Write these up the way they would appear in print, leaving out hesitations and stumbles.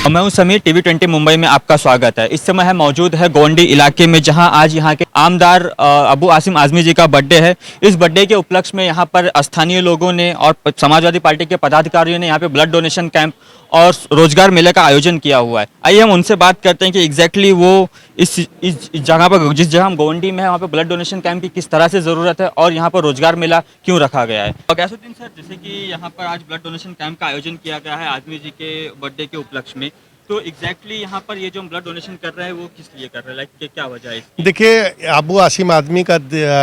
मैं हूं समीर, टीवी 20 मुंबई में आपका स्वागत है। इस समय है मौजूद है गोंडी इलाके में, जहां आज यहां के आमदार अबू आसिम आजमी जी का बर्थडे है। इस बर्थडे के उपलक्ष्य में यहां पर स्थानीय लोगों ने और समाजवादी पार्टी के पदाधिकारियों ने यहां पे ब्लड डोनेशन कैंप और रोजगार मेले का आयोजन किया हुआ है। आइए हम उनसे बात करते हैं कि एग्जैक्टली वो इस जगह पर, जिस जगह हम गोंडी में है, वहाँ पे ब्लड डोनेशन कैंप की किस तरह से ज़रूरत है और यहाँ पर रोजगार मेला क्यों रखा गया है। और गैसुद्दीन सर, जैसे कि यहाँ पर आज ब्लड डोनेशन कैंप का आयोजन किया गया है आजमी जी के बर्थडे के उपलक्ष्य में, तो एग्जैक्टली यहाँ पर ये जो हम ब्लड डोनेशन कर रहे हैं वो किस लिए कर रहे हैं, लाइक क्या वजह है इसकी? देखिए, अबू आसिम आदमी का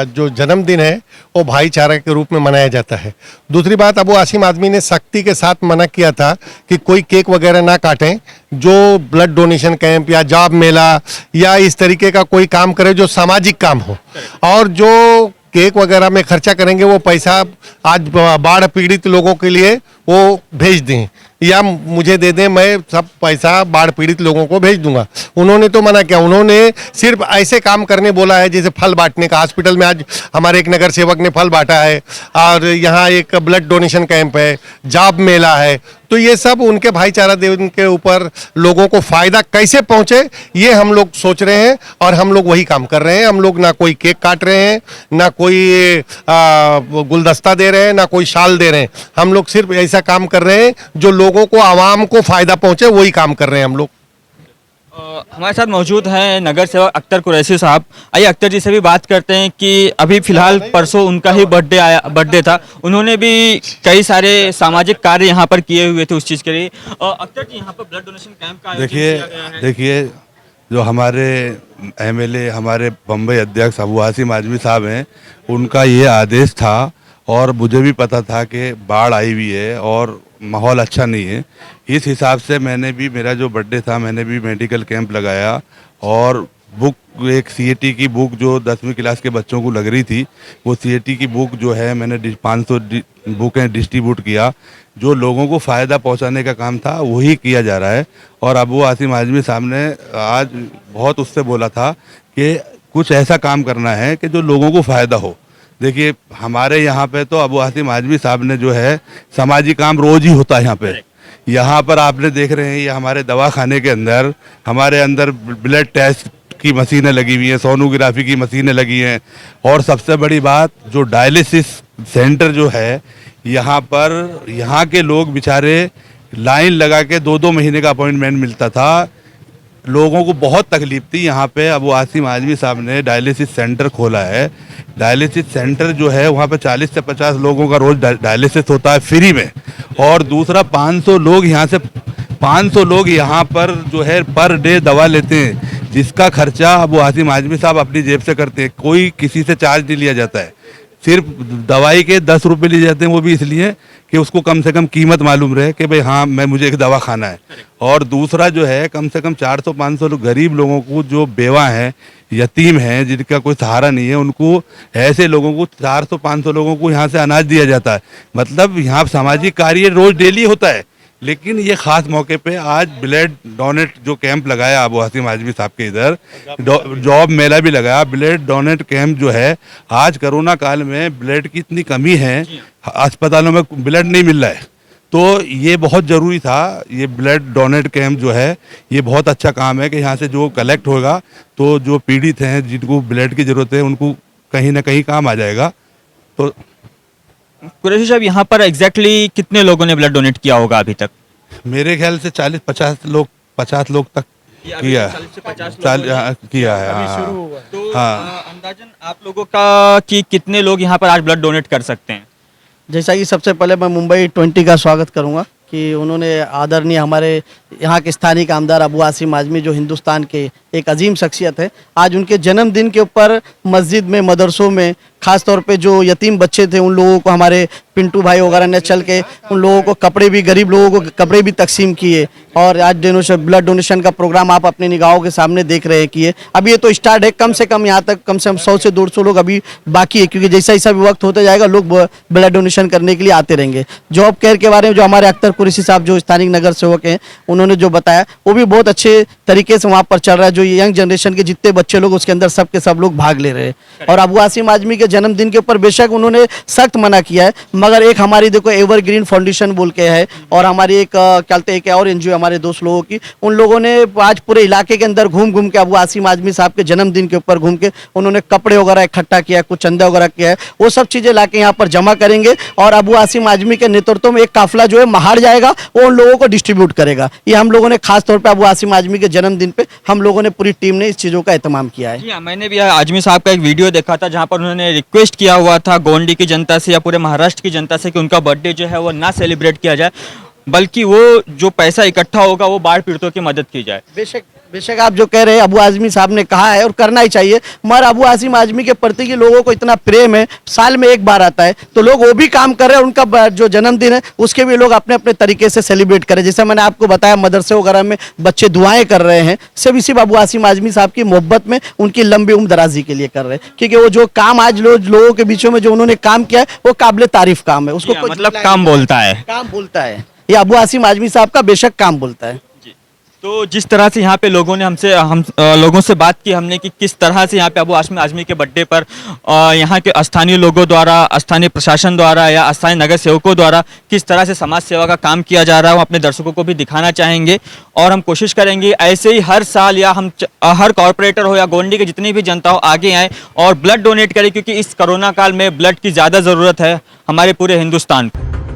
जो जन्मदिन है वो भाईचारा के रूप में मनाया जाता है। दूसरी बात, अबू आसिम आदमी ने सख्ती के साथ मना किया था कि कोई केक वगैरह ना काटें। जो ब्लड डोनेशन कैंप या जॉब मेला या इस तरीके का कोई काम करे जो सामाजिक काम हो, और जो केक वगैरह में खर्चा करेंगे वो पैसा आज बाढ़ पीड़ित लोगों के लिए वो भेज दें या मुझे दे दें, मैं सब पैसा बाढ़ पीड़ित लोगों को भेज दूंगा। उन्होंने तो मना किया। उन्होंने सिर्फ ऐसे काम करने बोला है जैसे फल बांटने का। हॉस्पिटल में आज हमारे एक नगर सेवक ने फल बांटा है और यहाँ एक ब्लड डोनेशन कैंप है, जॉब मेला है। तो ये सब उनके भाईचारा दिन के ऊपर लोगों को फायदा कैसे पहुंचे ये हम लोग सोच रहे हैं और हम लोग वही काम कर रहे हैं। हम लोग ना कोई केक काट रहे हैं, ना कोई गुलदस्ता दे रहे हैं, ना कोई शाल दे रहे हैं। हम लोग सिर्फ ऐसा काम कर रहे हैं जो लोगों को, आवाम को फायदा पहुंचे, वही काम कर रहे हैं हम लोग। हमारे साथ मौजूद हैं नगर सेवक अख्तर कुरैशी साहब। आइए अख्तर जी से भी बात करते हैं कि अभी फिलहाल परसों उनका ही बर्थडे था। उन्होंने भी कई सारे सामाजिक कार्य यहाँ पर किए हुए थे उस चीज़ के लिए। अख्तर जी, यहाँ पर ब्लड डोनेशन कैंप का आयोजन किया गया है। देखिए, जो हमारे एमएलए, हमारे बम्बई अध्यक्ष अबू आसिम आजमी साहब हैं, उनका ये आदेश था और मुझे भी पता था कि बाढ़ आई हुई है और माहौल अच्छा नहीं है। इस हिसाब से मैंने भी, मेरा जो बर्थडे था, मैंने भी मेडिकल कैंप लगाया और बुक, एक सीएटी की बुक जो 10वीं क्लास के बच्चों को लग रही थी, वो सीएटी की बुक जो है मैंने 500 बुकें डिस्ट्रीब्यूट किया। जो लोगों को फ़ायदा पहुंचाने का काम था वही किया जा रहा है। और अबू आसिम आजमी साहब ने आज बहुत उससे बोला था कि कुछ ऐसा काम करना है कि जो लोगों को फ़ायदा हो। देखिए, हमारे यहाँ पे तो अबू आसिम आजमी साहब ने जो है सामाजिक काम रोज ही होता है यहाँ पे। यहाँ पर आपने देख रहे हैं, ये हमारे दवाखाने के अंदर, हमारे अंदर ब्लड टेस्ट की मशीनें लगी हुई हैं, सोनोग्राफी की मशीनें लगी हैं। और सबसे बड़ी बात, जो डायलिसिस सेंटर जो है यहाँ पर, यहाँ के लोग बेचारे लाइन लगा के 2-2 महीने का अपॉइंटमेंट मिलता था। लोगों को बहुत तकलीफ थी। यहाँ पे अबू आसिम आजमी साहब ने डायलिसिस सेंटर खोला है। डायलिसिस सेंटर जो है वहाँ पे 40 से 50 लोगों का रोज़ डायलिसिस होता है फ्री में। और दूसरा, 500 लोग यहाँ पर जो है पर डे दवा लेते हैं, जिसका खर्चा अबू आसिम आजमी साहब अपनी जेब से करते हैं। कोई किसी से चार्ज नहीं लिया जाता है। सिर्फ दवाई के 10 रुपये लिए जाते हैं, वो भी इसलिए कि उसको कम से कम कीमत मालूम रहे कि भाई हाँ, मुझे एक दवा खाना है। और दूसरा जो है, कम से कम 400-500 लोग, गरीब लोगों को, जो बेवा हैं, यतीम हैं, जिनका कोई सहारा नहीं है, उनको, ऐसे लोगों को 400-500 लोगों को यहाँ से अनाज दिया जाता है। मतलब यहाँ सामाजिक कार्य रोज डेली होता है। लेकिन ये ख़ास मौके पे आज ब्लड डोनेट जो कैंप लगाया अबू आसिम आजमी साहब के इधर, जॉब मेला भी लगाया। ब्लड डोनेट कैंप जो है, आज कोरोना काल में ब्लड की इतनी कमी है, अस्पतालों में ब्लड नहीं मिल रहा है, तो ये बहुत ज़रूरी था। ये ब्लड डोनेट कैंप जो है, ये बहुत अच्छा काम है कि यहाँ से जो कलेक्ट होगा तो जो पीड़ित हैं, जिनको ब्लड की ज़रूरत है, उनको कहीं ना कहीं काम आ जाएगा। तो कुरैशी साहब, यहाँ पर एग्जैक्टली कितने लोगों ने ब्लड डोनेट किया होगा अभी तक? मेरे ख्याल से 40-50 लोग, 50 लोग तक किया, 40 से 50 किया है। तो हाँ। अंदाजन आप लोगों का कि कितने लोग यहाँ पर आज ब्लड डोनेट कर सकते हैं? जैसा कि सबसे पहले मैं मुंबई 20 का स्वागत करूंगा कि उन्होंने, आदरणीय हमारे यहाँ के स्थानीय आमदार अबू आसिम आजमी, जो हिंदुस्तान के एक अजीम शख्सियत है, आज उनके जन्मदिन के ऊपर मस्जिद में, मदरसों में, ख़ास तौर पे जो यतीम बच्चे थे उन लोगों को हमारे पिंटू भाई वगैरह ने चल के उन लोगों को कपड़े भी, गरीब लोगों को कपड़े भी तकसीम किए। और आज ब्लड डोनेशन का प्रोग्राम आप अपनी निगाहों के सामने देख रहे हैं कि अभी ये तो स्टार्ट है। कम से कम यहाँ तक कम से कम 100 से 150 लोग अभी बाकी है, क्योंकि जैसा जैसा भी वक्त होता जाएगा लोग ब्लड डोनेशन करने के लिए आते रहेंगे। जॉब केयर के बारे में जो हमारे अख्तर कुरैशी साहब, जो स्थानीय नगर सेवक हैं, उन्होंने जो बताया वो भी बहुत अच्छे तरीके से वहाँ पर चल रहा है। जो यंग जनरेशन के जितने बच्चे लोग उसके अंदर सब के सब लोग भाग ले रहे हैं। और अबू आसिम आजमी के जन्मदिन के ऊपर बेशक उन्होंने सख्त मना किया है, मगर एक हमारी देखो एवरग्रीन फाउंडेशन बोल के है, और हमारी एक क्या कहते हैं एक और एनजीओ हमारे दोस्त लोगों की, उन लोगों ने आज पूरे इलाके के अंदर घूम घूम के अबू आसिम आजमी साहब के जन्मदिन के ऊपर घूम के उन्होंने कपड़े वगैरह इकट्ठा किया, कुछ चंदा वगैरह किया है, वो सब चीज़ें लाके यहाँ पर जमा करेंगे और अबू आसिम आजमी के नेतृत्व में एक काफिला जो है महाड़ जाएगा, वो उन लोगों को डिस्ट्रीब्यूट करेगा। ये हम लोगों ने खास तौर पे अबू आसिम आजमी के जन्मदिन पे हम लोगों ने पूरी टीम ने इस चीज़ों का एहतमाम किया है। जी हाँ, मैंने भी आजमी साहब का एक वीडियो देखा था जहाँ पर उन्होंने रिक्वेस्ट किया हुआ था गोंडी की जनता से या पूरे महाराष्ट्र की जनता से कि उनका बर्थडे जो है वो ना सेलिब्रेट किया जाए, बल्कि वो जो पैसा इकट्ठा होगा वो बाढ़ पीड़ितों की मदद की जाए। बेशक बेशक आप जो कह रहे हैं अबू आजमी साहब ने कहा है और करना ही चाहिए, मगर अबू आसिम आजमी के प्रति के लोगों को इतना प्रेम है, साल में एक बार आता है तो लोग वो भी काम कर रहे हैं, उनका जो जन्मदिन है उसके भी लोग अपने अपने तरीके से सेलिब्रेट करें। जैसे मैंने आपको बताया मदरसे वगैरह में बच्चे दुआएं कर रहे हैं, सिर्फ इसी अबू आसिम आजमी साहब की मोहब्बत में उनकी लंबी उम्र दराजी के लिए कर रहे हैं, क्योंकि वो जो काम आज लोगों के बीचों में जो उन्होंने काम किया है वो काबिल तारीफ काम है। उसको जी हाँ, कोई मतलब झुटलाए काम नहीं। बोलता है। काम बोलता है, ये अबू आसिम आजमी साहब का बेशक काम बोलता है। तो जिस तरह से यहाँ पे लोगों ने हम लोगों से बात की हमने कि किस तरह से यहाँ पे अबू आसिम आजमी के बर्थडे पर यहाँ के स्थानीय लोगों द्वारा, स्थानीय प्रशासन द्वारा या स्थानीय नगर सेवकों द्वारा किस तरह से समाज सेवा का काम किया जा रहा है, वो अपने दर्शकों को भी दिखाना चाहेंगे। और हम कोशिश करेंगे ऐसे ही हर साल या हर कॉरपोरेटर हो या गोंडी की जितनी भी जनता हो आगे आए और ब्लड डोनेट करें, क्योंकि इस कोरोना काल में ब्लड की ज़्यादा ज़रूरत है हमारे पूरे हिंदुस्तान को।